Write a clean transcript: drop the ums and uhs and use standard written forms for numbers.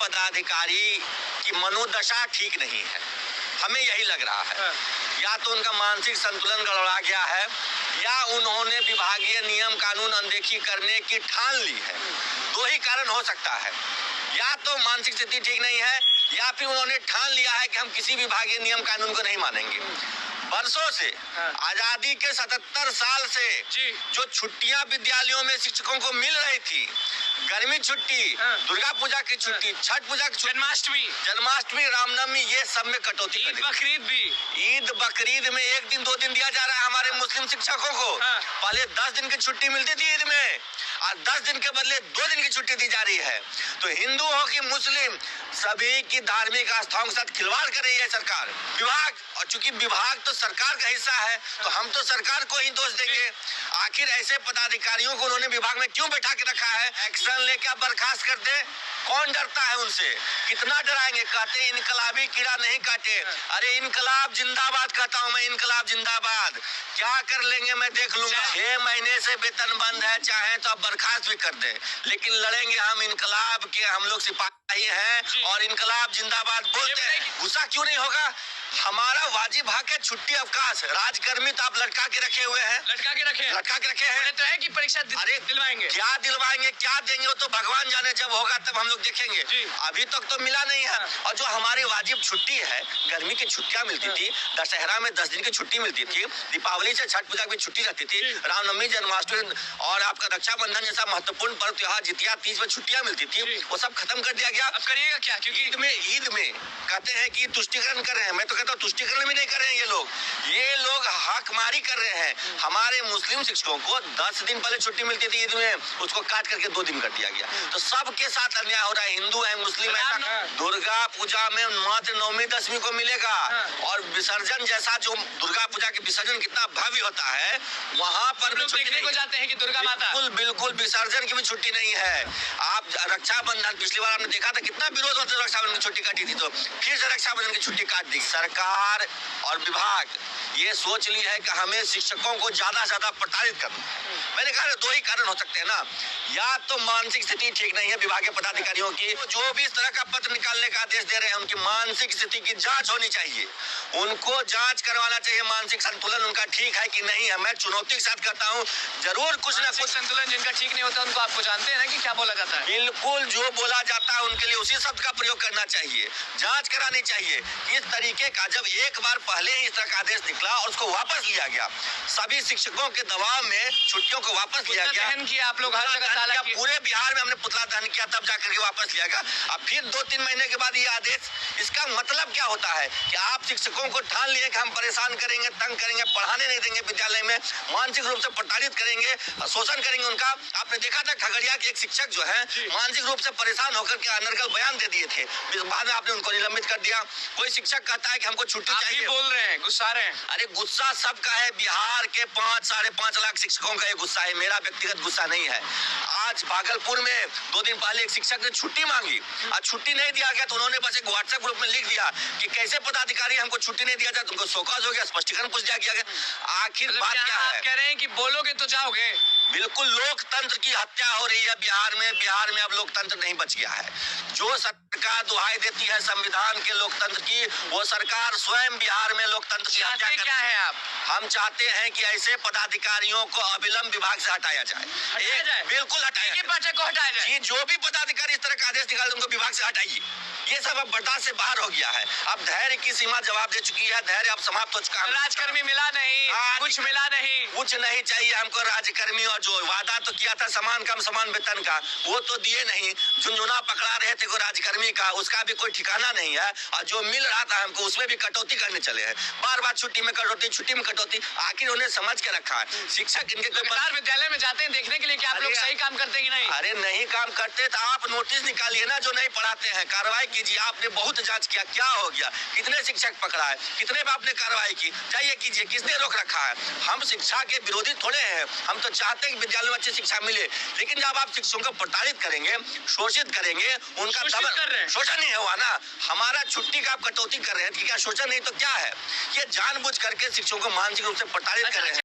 पदाधिकारी की मनोदशा ठीक नहीं है, हमें यही लग रहा है। या तो उनका मानसिक संतुलन गड़बड़ा गया है या उन्होंने विभागीय नियम कानून अनदेखी करने की ठान ली है। दो ही कारण हो सकता है, या तो मानसिक स्थिति ठीक नहीं है या फिर उन्होंने ठान लिया है कि हम किसी विभागीय नियम कानून को नहीं मानेंगे। बरसों से आजादी के 77 साल से जो छुट्टियां विद्यालयों में शिक्षकों को मिल रही थी, गर्मी छुट्टी, दुर्गा पूजा की छुट्टी, छठ पूजा की जन्माष्टमी, रामनवमी, ये सब में कटौती, बकरीद भी, ईद बकरीद में 1 दिन 2 दिन दिया जा रहा है हमारे मुस्लिम शिक्षकों को। पहले 10 दिन की छुट्टी मिलती थी ईद में, और 10 दिन के बदले 2 दिन की छुट्टी दी जा रही है। तो हिंदू हो कि मुस्लिम, सभी की धार्मिक आस्थाओं के साथ खिलवाड़ कर रही है सरकार, विभाग। और चूंकि विभाग तो सरकार का हिस्सा है, तो हम तो सरकार को ही दोष देंगे। आखिर ऐसे पदाधिकारियों को उन्होंने विभाग में क्यों बैठा के रखा है? एक्शन लेके आप बर्खास्त कर दे, कौन डरता है उनसे? कितना डराएंगे? कहते इनकलाबी कीड़ा नहीं काटे। अरे इनकलाब जिंदाबाद कहता हूँ मैं, इनकलाब जिंदाबाद। क्या कर लेंगे मैं देख लूंगा। 6 महीने से वेतन बंद है, चाहे तो आप बर्खास्त भी कर दे, लेकिन लड़ेंगे हम। इनकलाब के हम लोग सिपाही हैं और इनकलाब जिंदाबाद बोलते हैं। गुस्सा क्यों नहीं होगा? हमारा वाजिब हक है छुट्टी अवकाश। राजकर्मी तो आप लटका के रखे हुए हैं, लटका के रखे हैं तो है कि परीक्षा दिलवाएंगे। क्या दिलवाएंगे, क्या देंगे, वो तो भगवान जाने, जब होगा तब हम लोग देखेंगे। अभी तक तो मिला नहीं है। और जो हमारी वाजिब छुट्टी है, गर्मी की छुट्टियां मिलती थी, दशहरा में 10 दिन की छुट्टी मिलती थी, दीपावली से छठ पूजा की छुट्टी रहती थी, रामनवमी, जन्माष्टमी और आपका रक्षाबंधन जैसा महत्वपूर्ण पर्व त्योहार, जितिया, तीज में छुट्टियां मिलती थी, वो सब खत्म कर दिया गया। अब करिएगा क्या? क्योंकि ईद में कहते हैं कि तुष्टिकरण कर रहे हैं। मैं तो कहता हूँ तुष्टिकरण भी नहीं कर रहे हैं ये लोग हकमारी कर रहे हैं। हमारे मुस्लिम शिक्षकों को 10 दिन पहले छुट्टी मिलती थी ईद में, उसको काट करके 2 दिन कर दिया गया। तो सबके साथ अन्याय हो रहा है, हिंदू है, मुस्लिम है। दुर्गा पूजा में मात्र 9वीं 10वीं को मिलेगा, और विसर्जन जैसा जो दुर्गा पूजा के विसर्जन कितना भव्य होता है, वहाँ पर भी देखने को जाते हैं कि दुर्गा माता, बिल्कुल विसर्जन की भी छुट्टी नहीं है। आप रक्षाबंधन, पिछली बार आपने देखा था कितना विरोध होता है, रक्षाबंधन की छुट्टी काटी थी, तो फिर से रक्षाबंधन की छुट्टी काट दी। सरकार और विभाग ये सोच ली है कि हमें शिक्षकों को ज्यादा से ज्यादा प्रताड़ित करना। मैंने कहा 2 ही कारण हो सकते हैं ना, या तो मानसिक स्थिति ठीक नहीं है विभागीय पदाधिकारियों की, जो भी इस तरह का पत्र निकालने का आदेश दे रहे हैं, उनकी मानसिक स्थिति की जांच होनी चाहिए, उनको जांच करवाना चाहिए, मानसिक संतुलन उनका ठीक है कि नहीं है। मैं चुनौती के साथ कहता हूँ, जरूर कुछ ना कुछ संतुलन जिनका ठीक नहीं होता उनको, आपको जानते हैं ना कि क्या बोला जाता है। बिल्कुल, जो बोला जाता है उनके लिए उसी शब्द का प्रयोग करना चाहिए, जांच करानी चाहिए। इस तरीके का जब एक बार पहले ही इस तरह का आदेश निकला और उसको वापस लिया गया, सभी शिक्षकों के दबाव में छुट्टियों को वापस लिया गया, दहन किया आप लोग, हर जगह ताला किया, पूरे बिहार में हमने पुतला दहन किया, तब जाकर के वापस लिया गया। अब फिर 2-3 महीने के बाद ये आदेश, इसका मतलब क्या होता है कि आप शिक्षकों को ठान लिए कि हम परेशान करेंगे, तंग करेंगे, पढ़ाने नहीं देंगे विद्यालय में, मानसिक रूप से प्रताड़ित करेंगे, शोषण करेंगे उनका। आपने देखा था खगड़िया के एक शिक्षक जो है मानसिक रूप से परेशान होकर के अनर्गल बयान दे दिए थे, बाद में आपने उनको निलंबित कर दिया। कोई शिक्षक कहता है कि हमको छुट्टी चाहिए, बोल रहे हैं, गुस्सा रहे हैं। अरे गुस्सा सबका है, बिहार के 5-5.5 लाख शिक्षकों का ये गुस्सा है, मेरा व्यक्तिगत गुस्सा नहीं है। आज भागलपुर में 2 दिन पहले एक शिक्षक ने छुट्टी मांगी, आज छुट्टी नहीं दिया गया, तो उन्होंने बस एक व्हाट्सएप ग्रुप में लिख दिया कि कैसे पदाधिकारी हमको छुट्टी नहीं दिया जाए, तुमको शोकॉज हो गया, स्पष्टीकरण पूछ दिया गया। आखिर बात क्या है? आप कह रहे हैं कि बोलोगे तो जाओगे। बिल्कुल, लोकतंत्र की हत्या हो रही है बिहार में अब लोकतंत्र नहीं बच गया है। जो सरकार दुहाई देती है संविधान के लोकतंत्र की, वो सरकार स्वयं बिहार में लोकतंत्र की हत्या कर रही है। आप हम चाहते हैं कि ऐसे पदाधिकारियों को अविलंब विभाग से हटाया जाए, बिल्कुल हटाया जाए। जी, जो भी पदाधिकारी इस तरह का आदेश निकाले उनको विभाग से हटाइए। ये सब अब बर्दाश्त से बाहर हो गया है। अब धैर्य की सीमा जवाब दे चुकी है, धैर्य अब समाप्त हो चुका है। राजकर्मी मिला नहीं, कुछ मिला नहीं, कुछ नहीं चाहिए हमको राजकर्मी, और जो वादा तो किया था समान काम समान वेतन का, वो तो दिए नहीं। झुनझुना पकड़ा रहे थे को राजकर्मी का, उसका भी कोई ठिकाना नहीं है, और जो मिल रहा था हमको उसमें भी कटौती करने चले हैं। बार छुट्टी में कटौती, छुट्टी में कटौती। आखिर उन्हें समझ के रखा है शिक्षक इनके विद्यालय में जाते हैं देखने के लिए कि आप लोग सही काम करते हैं कि नहीं। अरे नहीं काम करते तो आप नोटिस निकालिए ना, जो नहीं पढ़ाते हैं कार्रवाई कीजिए। आपने बहुत जांच किया, क्या हो गया, कितने शिक्षक पकड़ा है, कितने पे आपने कार्रवाई की, जाइए कीजिए, किसने रोक रखा है? हम शिक्षा के विरोधी थोड़े हैं, हम तो चाहते हैं कि विद्यालय में अच्छी शिक्षा मिले, लेकिन जब आप शिक्षकों को प्रताड़ित करेंगे, शोषित करेंगे, उनका शोषण नहीं हुआ ना। हमारा छुट्टी का आप कटौती कर रहे हैं, क्या शोषण नहीं तो क्या है? ये जानबूझ करके शिक्षकों को मानसिक रूप से प्रताड़ित कर रहे हैं।